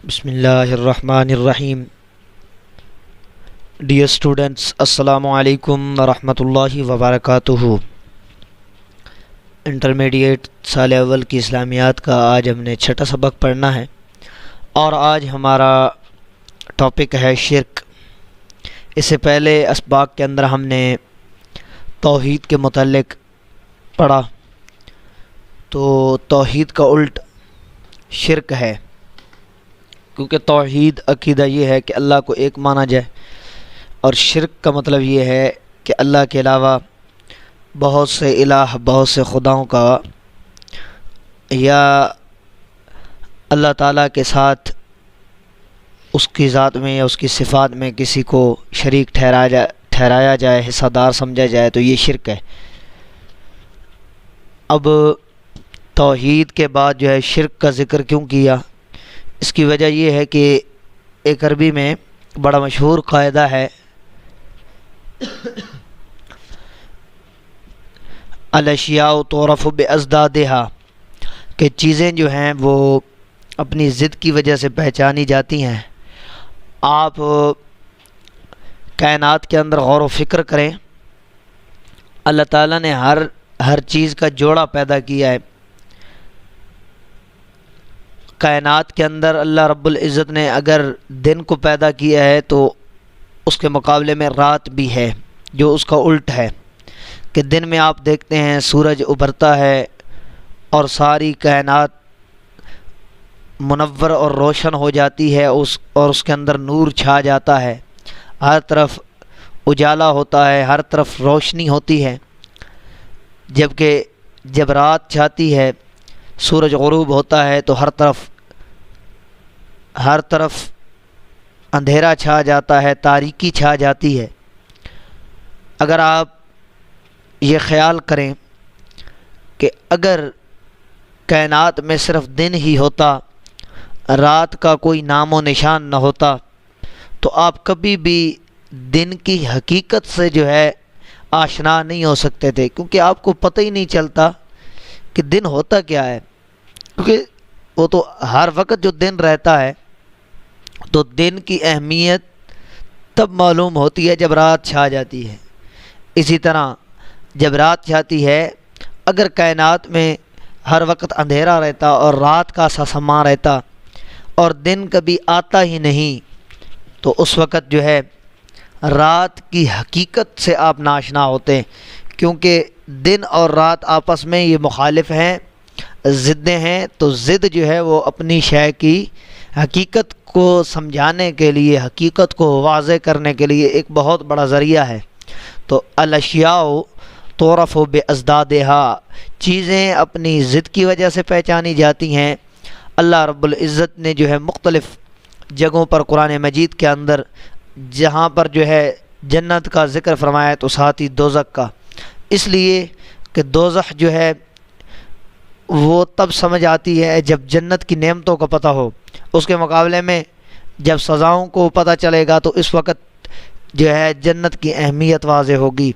بسم اللہ الرحمن الرحیم۔ ڈیئر اسٹوڈنٹس، السلام علیکم ورحمۃ اللہ وبرکاتہ۔ انٹرمیڈیٹ سال اول کی اسلامیات کا آج ہم نے چھٹا سبق پڑھنا ہے، اور آج ہمارا ٹاپک ہے شرک۔ اس سے پہلے اسباق کے اندر ہم نے توحید کے متعلق پڑھا، تو توحید کا الٹ شرک ہے، کیونکہ توحید عقیدہ یہ ہے کہ اللہ کو ایک مانا جائے، اور شرک کا مطلب یہ ہے کہ اللہ کے علاوہ بہت سے الہ، بہت سے خداؤں کا، یا اللہ تعالیٰ کے ساتھ اس کی ذات میں یا اس کی صفات میں کسی کو شریک ٹھہرایا جائے، حصہ دار سمجھا جائے، تو یہ شرک ہے۔ اب توحید کے بعد جو ہے شرک کا ذکر کیوں کیا؟ اس کی وجہ یہ ہے کہ ایک عربی میں بڑا مشہور قاعدہ ہے، الاشیاء تعرف باضدادها، کہ چیزیں جو ہیں وہ اپنی ضد کی وجہ سے پہچانی جاتی ہیں۔ آپ کائنات کے اندر غور و فکر کریں، اللہ تعالیٰ نے ہر چیز کا جوڑا پیدا کیا ہے۔ کائنات کے اندر اللہ رب العزت نے اگر دن کو پیدا کیا ہے تو اس کے مقابلے میں رات بھی ہے، جو اس کا الٹ ہے، کہ دن میں آپ دیکھتے ہیں سورج ابھرتا ہے اور ساری کائنات منور اور روشن ہو جاتی ہے، اور اس کے اندر نور چھا جاتا ہے، ہر طرف اجالا ہوتا ہے، ہر طرف روشنی ہوتی ہے۔ جبکہ جب رات چھاتی ہے، سورج غروب ہوتا ہے، تو ہر طرف اندھیرا چھا جاتا ہے، تاریکی چھا جاتی ہے۔ اگر آپ یہ خیال کریں کہ اگر کائنات میں صرف دن ہی ہوتا، رات کا کوئی نام و نشان نہ ہوتا، تو آپ کبھی بھی دن کی حقیقت سے جو ہے آشنا نہیں ہو سکتے تھے، کیونکہ آپ کو پتہ ہی نہیں چلتا کہ دن ہوتا کیا ہے، کیونکہ وہ تو ہر وقت جو دن رہتا ہے، تو دن کی اہمیت تب معلوم ہوتی ہے جب رات چھا جاتی ہے۔ اسی طرح جب رات چھاتی ہے، اگر کائنات میں ہر وقت اندھیرا رہتا اور رات کا سا سما رہتا اور دن کبھی آتا ہی نہیں، تو اس وقت جو ہے رات کی حقیقت سے آپ ناشنا ہوتے ہیں، کیونکہ دن اور رات آپس میں یہ مخالف ہیں، ضدیں ہیں، تو ضد جو ہے وہ اپنی شے کی حقیقت کو سمجھانے کے لیے، حقیقت کو واضح کرنے کے لیے ایک بہت بڑا ذریعہ ہے۔ تو الاشیاء تعرف باضدادها، چیزیں اپنی ضد کی وجہ سے پہچانی جاتی ہیں۔ اللہ رب العزت نے جو ہے مختلف جگہوں پر قرآن مجید کے اندر، جہاں پر جو ہے جنت کا ذکر فرمایا تو ساتھ ہی دوزخ کا، اس لیے کہ دوزخ جو ہے وہ تب سمجھ آتی ہے جب جنت کی نعمتوں کا پتہ ہو، اس کے مقابلے میں جب سزاؤں کو پتہ چلے گا تو اس وقت جو ہے جنت کی اہمیت واضح ہوگی۔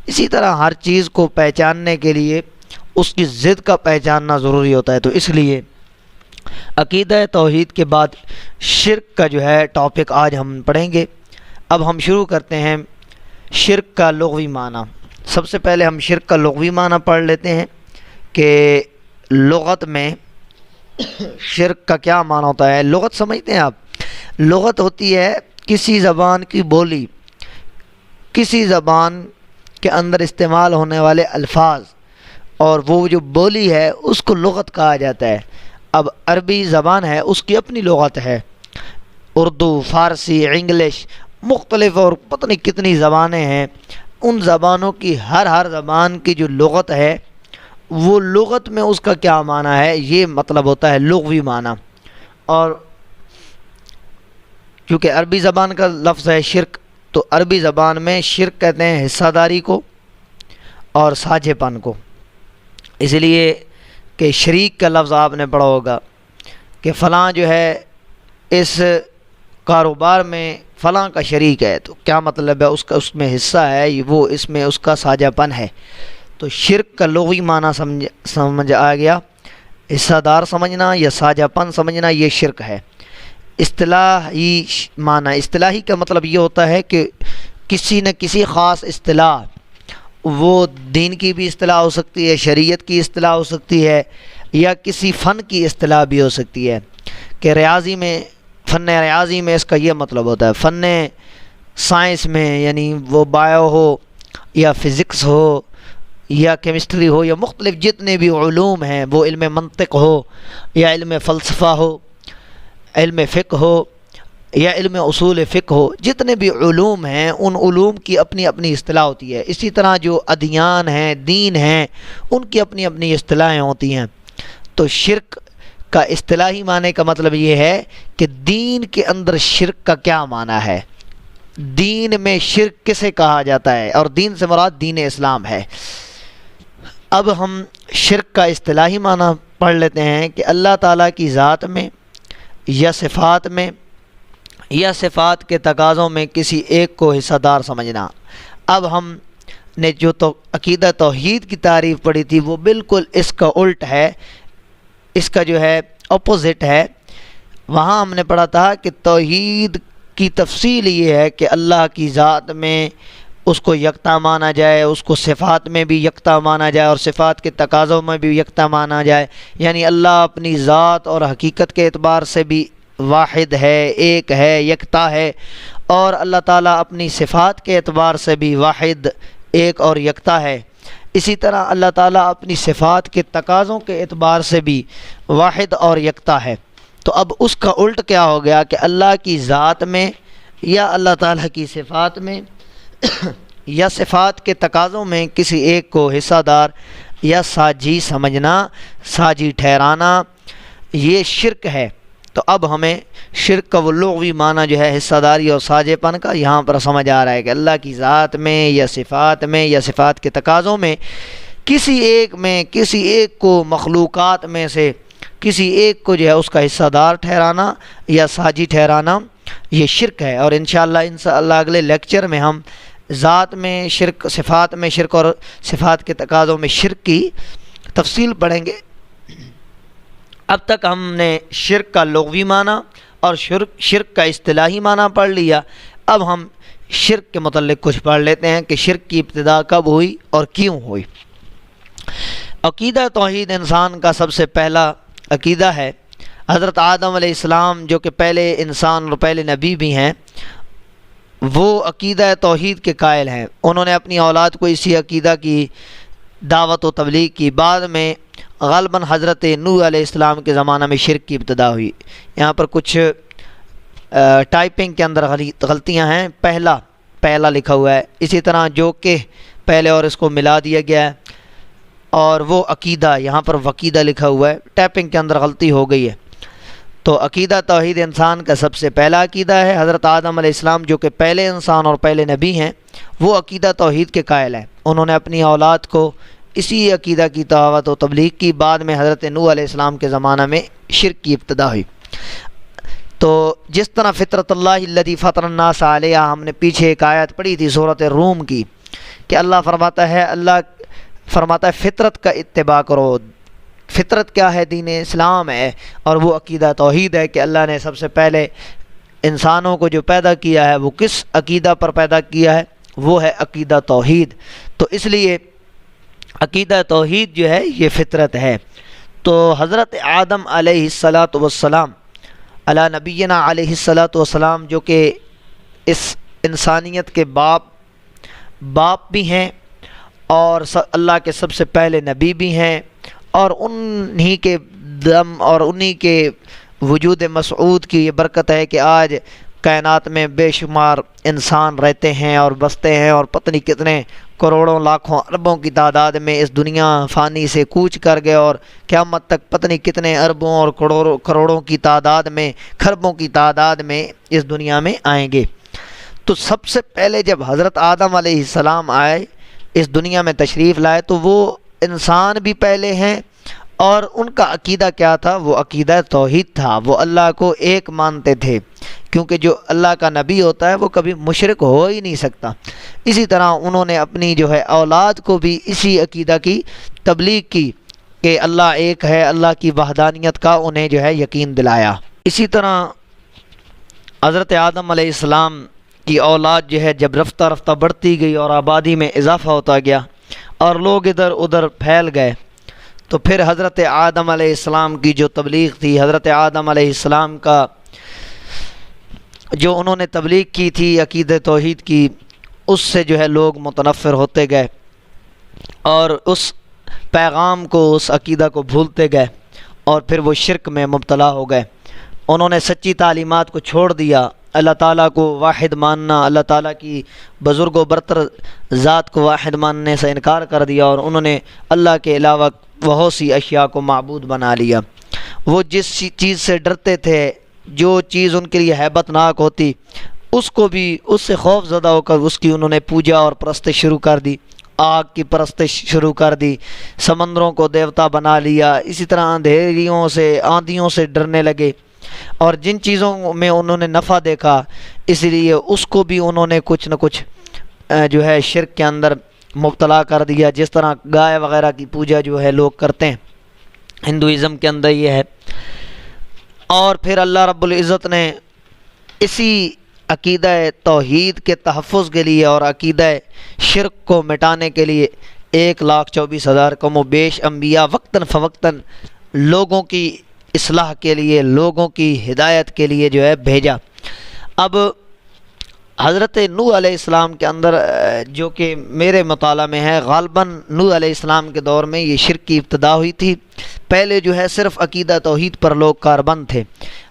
اسی طرح ہر چیز کو پہچاننے کے لیے اس کی ضد کا پہچاننا ضروری ہوتا ہے، تو اس لیے عقیدہ توحید کے بعد شرک کا جو ہے ٹاپک آج ہم پڑھیں گے۔ اب ہم شروع کرتے ہیں شرک کا لغوی معنی۔ سب سے پہلے ہم شرک کا لغوی معنی پڑھ لیتے ہیں کہ لغت میں شرک کا کیا معنی ہوتا ہے۔ لغت سمجھتے ہیں آپ؟ لغت ہوتی ہے کسی زبان کی بولی، کسی زبان کے اندر استعمال ہونے والے الفاظ، اور وہ جو بولی ہے اس کو لغت کہا جاتا ہے۔ اب عربی زبان ہے، اس کی اپنی لغت ہے، اردو، فارسی، انگلش، مختلف اور پتہ نہیں کتنی زبانیں ہیں۔ ان زبانوں کی ہر زبان کی جو لغت ہے، وہ لغت میں اس کا کیا معنی ہے، یہ مطلب ہوتا ہے لغوی معنی۔ اور کیونکہ عربی زبان کا لفظ ہے شرک، تو عربی زبان میں شرک کہتے ہیں حصہ داری کو اور ساجھے پن کو، اس لیے کہ شریک کا لفظ آپ نے پڑھا ہوگا کہ فلاں جو ہے اس کاروبار میں فلاں کا شریک ہے، تو کیا مطلب ہے، اس میں حصہ ہے، وہ اس میں اس کا ساجھا پن ہے۔ تو شرک کا لغوی معنی سمجھ آ گیا، حصہ دار سمجھنا یا ساجھا پن سمجھنا، یہ شرک ہے۔ اصطلاحی معنی، اصطلاحی کا مطلب یہ ہوتا ہے کہ کسی نہ کسی خاص اصطلاح، وہ دین کی بھی اصطلاح ہو سکتی ہے، شریعت کی اصطلاح ہو سکتی ہے، یا کسی فن کی اصطلاح بھی ہو سکتی ہے کہ ریاضی میں، فن ریاضی میں اس کا یہ مطلب ہوتا ہے، فن سائنس میں یعنی وہ بایو ہو یا فزکس ہو یا کیمسٹری ہو یا مختلف جتنے بھی علوم ہیں، وہ علم منطق ہو یا علم فلسفہ ہو، علم فقہ ہو یا علم اصول فقہ ہو، جتنے بھی علوم ہیں ان علوم کی اپنی اپنی اصطلاح ہوتی ہے۔ اسی طرح جو ادیان ہیں، دین ہیں، ان کی اپنی اپنی اصطلاحیں ہوتی ہیں۔ تو شرک کا اصطلاحی معنی کا مطلب یہ ہے کہ دین کے اندر شرک کا کیا معنی ہے، دین میں شرک کسے کہا جاتا ہے، اور دین سے مراد دین اسلام ہے۔ اب ہم شرک کا اصطلاحی معنی پڑھ لیتے ہیں کہ اللہ تعالیٰ کی ذات میں یا صفات میں یا صفات کے تقاضوں میں کسی ایک کو حصہ دار سمجھنا۔ اب ہم نے جو تو عقیدہ توحید کی تعریف پڑھی تھی وہ بالکل اس کا الٹ ہے، اس کا جو ہے اپوزٹ ہے۔ وہاں ہم نے پڑھا تھا کہ توحید کی تفصیل یہ ہے کہ اللہ کی ذات میں اس کو یکتا مانا جائے، اس کو صفات میں بھی یکتا مانا جائے، اور صفات کے تقاضوں میں بھی یکتا مانا جائے، یعنی اللہ اپنی ذات اور حقیقت کے اعتبار سے بھی واحد ہے، ایک ہے، یکتا ہے، اور اللہ تعالیٰ اپنی صفات کے اعتبار سے بھی واحد، ایک اور یکتا ہے۔ اسی طرح اللہ تعالیٰ اپنی صفات کے تقاضوں کے اعتبار سے بھی واحد اور یکتا ہے۔ تو اب اس کا الٹ کیا ہو گیا کہ اللہ کی ذات میں یا اللہ تعالیٰ کی صفات میں یا صفات کے تقاضوں میں کسی ایک کو حصہ دار یا ساجی سمجھنا، ساجی ٹھہرانا، یہ شرک ہے۔ تو اب ہمیں شرک کا وہ لغوی معنی جو ہے حصہ داری اور ساجے پن کا یہاں پر سمجھ آ رہا ہے کہ اللہ کی ذات میں یا صفات کے تقاضوں میں کسی ایک کو مخلوقات میں سے کسی ایک کو جو ہے اس کا حصہ دار ٹھہرانا یا ساجی ٹھہرانا، یہ شرک ہے۔ اور انشاءاللہ اگلے لیکچر میں ہم ذات میں شرک، صفات میں شرک اور صفات کے تقاضوں میں شرک کی تفصیل پڑھیں گے۔ اب تک ہم نے شرک کا لغوی معنی اور شرک کا اصطلاحی معنی پڑھ لیا۔ اب ہم شرک کے متعلق کچھ پڑھ لیتے ہیں کہ شرک کی ابتدا کب ہوئی اور کیوں ہوئی۔ عقیدہ توحید انسان کا سب سے پہلا عقیدہ ہے۔ حضرت آدم علیہ السلام جو کہ پہلے انسان اور پہلے نبی بھی ہیں، وہ عقیدہ توحید کے قائل ہیں۔ انہوں نے اپنی اولاد کو اسی عقیدہ کی دعوت و تبلیغ کی۔ بعد میں غالباً حضرت نوح علیہ السلام کے زمانہ میں شرک کی ابتدا ہوئی۔ یہاں پر کچھ ٹائپنگ کے اندر غلطیاں ہیں، پہلا لکھا ہوا ہے، اسی طرح جو کہ پہلے اور اس کو ملا دیا گیا ہے، اور وہ عقیدہ یہاں پر وقیدہ لکھا ہوا ہے، ٹائپنگ کے اندر غلطی ہو گئی ہے۔ تو عقیدہ توحید انسان کا سب سے پہلا عقیدہ ہے۔ حضرت آدم علیہ السلام جو کہ پہلے انسان اور پہلے نبی ہیں، وہ عقیدہ توحید کے قائل ہیں۔ انہوں نے اپنی اولاد کو اسی عقیدہ کی دعوت و تبلیغ کی۔ بعد میں حضرت نوح علیہ السلام کے زمانہ میں شرک کی ابتدا ہوئی۔ تو جس طرح فطرت اللہ الذی فطر الناس علیہا، ہم نے پیچھے ایک آیت پڑھی تھی سورۃ الروم کی، کہ اللہ فرماتا ہے فطرت کا اتباع کرو۔ فطرت کیا ہے؟ دین اسلام ہے، اور وہ عقیدہ توحید ہے کہ اللہ نے سب سے پہلے انسانوں کو جو پیدا کیا ہے وہ کس عقیدہ پر پیدا کیا ہے؟ وہ ہے عقیدہ توحید۔ تو اس لیے عقیدہ توحید جو ہے یہ فطرت ہے۔ تو حضرت آدم علیہ السلام علی نبینا علیہ السلام جو کہ اس انسانیت کے باپ بھی ہیں اور اللہ کے سب سے پہلے نبی بھی ہیں، اور انہی کے دم اور انہی کے وجود مسعود کی یہ برکت ہے کہ آج کائنات میں بے شمار انسان رہتے ہیں اور بستے ہیں، اور پتہ نہیں کتنے کروڑوں لاکھوں اربوں کی تعداد میں اس دنیا فانی سے کوچ کر گئے، اور قیامت تک پتہ نہیں کتنے اربوں اور کروڑوں کی تعداد میں، کھربوں کی تعداد میں اس دنیا میں آئیں گے۔ تو سب سے پہلے جب حضرت آدم علیہ السلام آئے، اس دنیا میں تشریف لائے، تو وہ انسان بھی پہلے ہیں، اور ان کا عقیدہ کیا تھا؟ وہ عقیدہ توحید تھا۔ وہ اللہ کو ایک مانتے تھے، کیونکہ جو اللہ کا نبی ہوتا ہے وہ کبھی مشرک ہو ہی نہیں سکتا۔ اسی طرح انہوں نے اپنی جو ہے اولاد کو بھی اسی عقیدہ کی تبلیغ کی کہ اللہ ایک ہے، اللہ کی وحدانیت کا انہیں جو ہے یقین دلایا۔ اسی طرح حضرت آدم علیہ السلام کی اولاد جو ہے جب رفتہ رفتہ بڑھتی گئی اور آبادی میں اضافہ ہوتا گیا اور لوگ ادھر ادھر پھیل گئے، تو پھر حضرت آدم علیہ السلام کی جو تبلیغ تھی، حضرت آدم علیہ السلام کا جو انہوں نے تبلیغ کی تھی عقیدہ توحید کی، اس سے جو ہے لوگ متنفر ہوتے گئے اور اس پیغام کو، اس عقیدہ کو بھولتے گئے اور پھر وہ شرک میں مبتلا ہو گئے۔ انہوں نے سچی تعلیمات کو چھوڑ دیا، اللہ تعالیٰ کو واحد ماننا، اللہ تعالیٰ کی بزرگ و برتر ذات کو واحد ماننے سے انکار کر دیا، اور انہوں نے اللہ کے علاوہ بہت سی اشیاء کو معبود بنا لیا۔ وہ جس چیز سے ڈرتے تھے، جو چیز ان کے لیے ہیبت ناک ہوتی، اس کو بھی اس سے خوف زدہ ہو کر اس کی انہوں نے پوجا اور پرستش شروع کر دی، آگ کی پرستش شروع کر دی، سمندروں کو دیوتا بنا لیا، اسی طرح اندھیریوں سے، آندھیوں سے ڈرنے لگے، اور جن چیزوں میں انہوں نے نفع دیکھا اس لیے اس کو بھی انہوں نے کچھ نہ کچھ جو ہے شرک کے اندر مبتلا کر دیا۔ جس طرح گائے وغیرہ کی پوجا جو ہے لوگ کرتے ہیں، ہندوازم کے اندر یہ ہے۔ اور پھر اللہ رب العزت نے اسی عقیدہ توحید کے تحفظ کے لیے اور عقیدہ شرک کو مٹانے کے لیے 1,24,000 کم و بیش انبیاء وقتاً فوقتاً لوگوں کی اصلاح کے لیے، لوگوں کی ہدایت کے لیے جو ہے بھیجا۔ اب حضرت نوح علیہ السلام کے اندر جو کہ میرے مطالعہ میں ہے، غالباً نوح علیہ السلام کے دور میں یہ شرک کی ابتدا ہوئی تھی۔ پہلے جو ہے صرف عقیدہ توحید پر لوگ کاربند تھے۔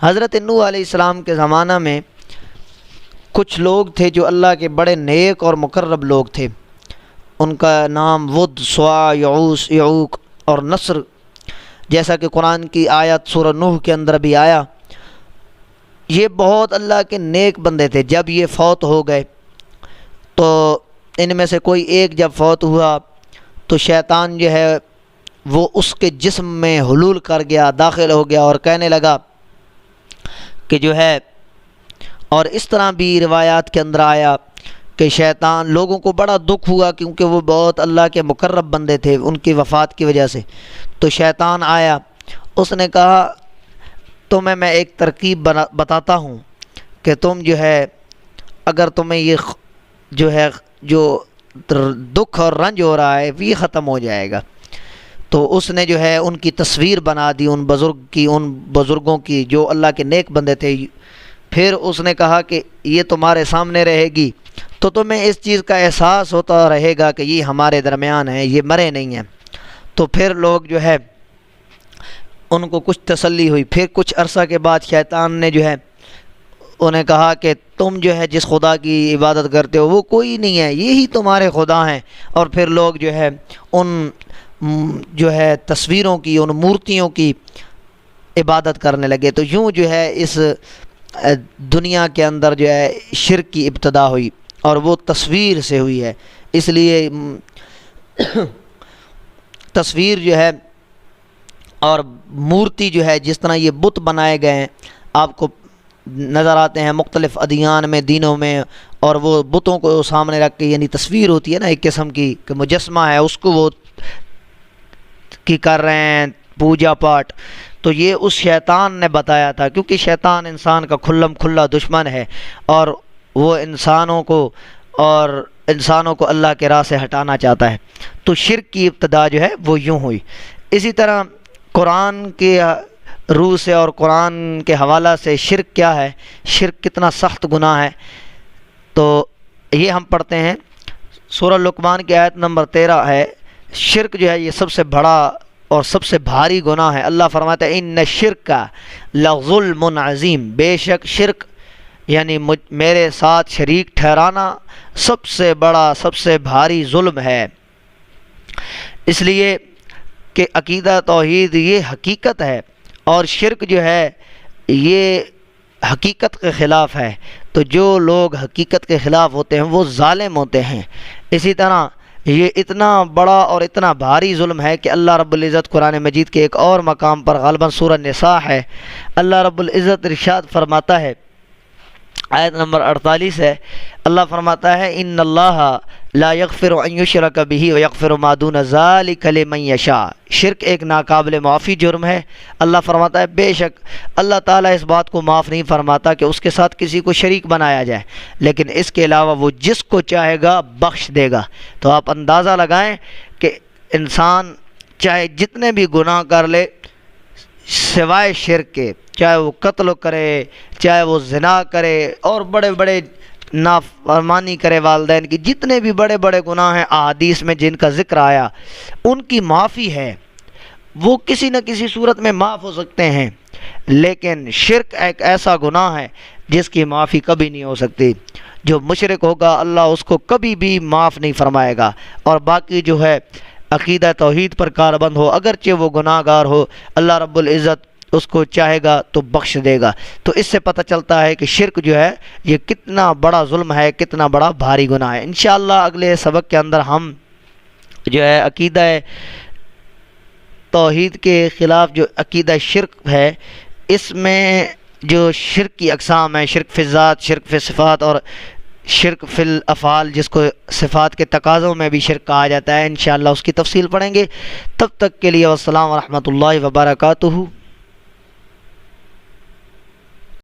حضرت نوح علیہ السلام کے زمانہ میں کچھ لوگ تھے جو اللہ کے بڑے نیک اور مقرب لوگ تھے، ان کا نام ود، سوا، یعوس، یعوق اور نصر، جیسا کہ قرآن کی آیت سورہ نوح کے اندر بھی آیا۔ یہ بہت اللہ کے نیک بندے تھے۔ جب یہ فوت ہو گئے تو ان میں سے کوئی ایک جب فوت ہوا تو شیطان جو ہے وہ اس کے جسم میں حلول کر گیا، داخل ہو گیا اور کہنے لگا کہ جو ہے، اور اس طرح بھی روایات کے اندر آیا کہ شیطان، لوگوں کو بڑا دکھ ہوا کیونکہ وہ بہت اللہ کے مقرب بندے تھے ان کی وفات کی وجہ سے۔ تو شیطان آیا، اس نے کہا تمہیں میں ایک ترکیب بتاتا ہوں کہ تم جو ہے، اگر تمہیں یہ جو ہے جو دکھ اور رنج ہو رہا ہے یہ ختم ہو جائے گا۔ تو اس نے جو ہے ان کی تصویر بنا دی، ان بزرگوں کی جو اللہ کے نیک بندے تھے۔ پھر اس نے کہا کہ یہ تمہارے سامنے رہے گی تو تمہیں اس چیز کا احساس ہوتا رہے گا کہ یہ ہمارے درمیان ہیں، یہ مرے نہیں ہیں۔ تو پھر لوگ جو ہے ان کو کچھ تسلی ہوئی۔ پھر کچھ عرصہ کے بعد شیطان نے جو ہے انہیں کہا کہ تم جو ہے جس خدا کی عبادت کرتے ہو وہ کوئی نہیں ہے، یہی تمہارے خدا ہیں۔ اور پھر لوگ جو ہے ان جو ہے تصویروں کی، ان مورتیوں کی عبادت کرنے لگے۔ تو یوں جو ہے اس دنیا کے اندر جو ہے شرک کی ابتدا ہوئی، اور وہ تصویر سے ہوئی ہے۔ اس لیے تصویر جو ہے اور مورتی جو ہے، جس طرح یہ بت بنائے گئے ہیں آپ کو نظر آتے ہیں مختلف ادیان میں، دینوں میں، اور وہ بتوں کو سامنے رکھ کے، یعنی تصویر ہوتی ہے نا ایک قسم کی کہ مجسمہ ہے، اس کو وہ کی کر رہے ہیں پوجا پاٹ۔ تو یہ اس شیطان نے بتایا تھا، کیونکہ شیطان انسان کا کھلم کھلا دشمن ہے، اور وہ انسانوں کو اللہ کے راہ سے ہٹانا چاہتا ہے۔ تو شرک کی ابتدا جو ہے وہ یوں ہوئی۔ اسی طرح قرآن کے روح سے اور قرآن کے حوالہ سے شرک کیا ہے، شرک کتنا سخت گناہ ہے، تو یہ ہم پڑھتے ہیں سورہ لقمان کی آیت نمبر 13 ہے۔ شرک جو ہے یہ سب سے بڑا اور سب سے بھاری گناہ ہے۔ اللہ فرماتا ہے ان الشرک لظلم عظیم، بے شک شرک یعنی میرے ساتھ شریک ٹھہرانا سب سے بڑا، سب سے بھاری ظلم ہے۔ اس لیے کہ عقیدہ توحید یہ حقیقت ہے، اور شرک جو ہے یہ حقیقت کے خلاف ہے۔ تو جو لوگ حقیقت کے خلاف ہوتے ہیں وہ ظالم ہوتے ہیں۔ اسی طرح یہ اتنا بڑا اور اتنا بھاری ظلم ہے کہ اللہ رب العزت قرآن مجید کے ایک اور مقام پر، غالباً سورہ نساء ہے، اللہ رب العزت ارشاد فرماتا ہے، آیت نمبر 48 ہے، اللہ فرماتا ہے ان اللہ لا یغفر ان یشرک بہ ویغفر ما دون ذلک لمن یشاء۔ شرک ایک ناقابل معافی جرم ہے۔ اللہ فرماتا ہے بے شک اللہ تعالیٰ اس بات کو معاف نہیں فرماتا کہ اس کے ساتھ کسی کو شریک بنایا جائے، لیکن اس کے علاوہ وہ جس کو چاہے گا بخش دے گا۔ تو آپ اندازہ لگائیں کہ انسان چاہے جتنے بھی گناہ کر لے سوائے شرک کے، چاہے وہ قتل کرے، چاہے وہ زنا کرے، اور بڑے بڑے نافرمانی کرے والدین کی، جتنے بھی بڑے بڑے گناہ ہیں احادیث میں جن کا ذکر آیا، ان کی معافی ہے، وہ کسی نہ کسی صورت میں معاف ہو سکتے ہیں، لیکن شرک ایک ایسا گناہ ہے جس کی معافی کبھی نہیں ہو سکتی۔ جو مشرک ہوگا اللہ اس کو کبھی بھی معاف نہیں فرمائے گا، اور باقی جو ہے عقیدہ توحید پر کاربند ہو، اگرچہ وہ گناہ گار ہو، اللہ رب العزت اس کو چاہے گا تو بخش دے گا۔ تو اس سے پتہ چلتا ہے کہ شرک جو ہے یہ کتنا بڑا ظلم ہے، کتنا بڑا بھاری گناہ ہے۔ انشاءاللہ اگلے سبق کے اندر ہم جو ہے عقیدہ توحید کے خلاف جو عقیدہ شرک ہے، اس میں جو شرک کی اقسام ہیں، شرک فی الذات، شرک فی صفات، اور شرک فی الافعال جس کو صفات کے تقاضوں میں بھی شرک کہا جاتا ہے، انشاءاللہ اس کی تفصیل پڑھیں گے۔ تب تک کے لیے والسلام ورحمۃ اللہ وبرکاتہ۔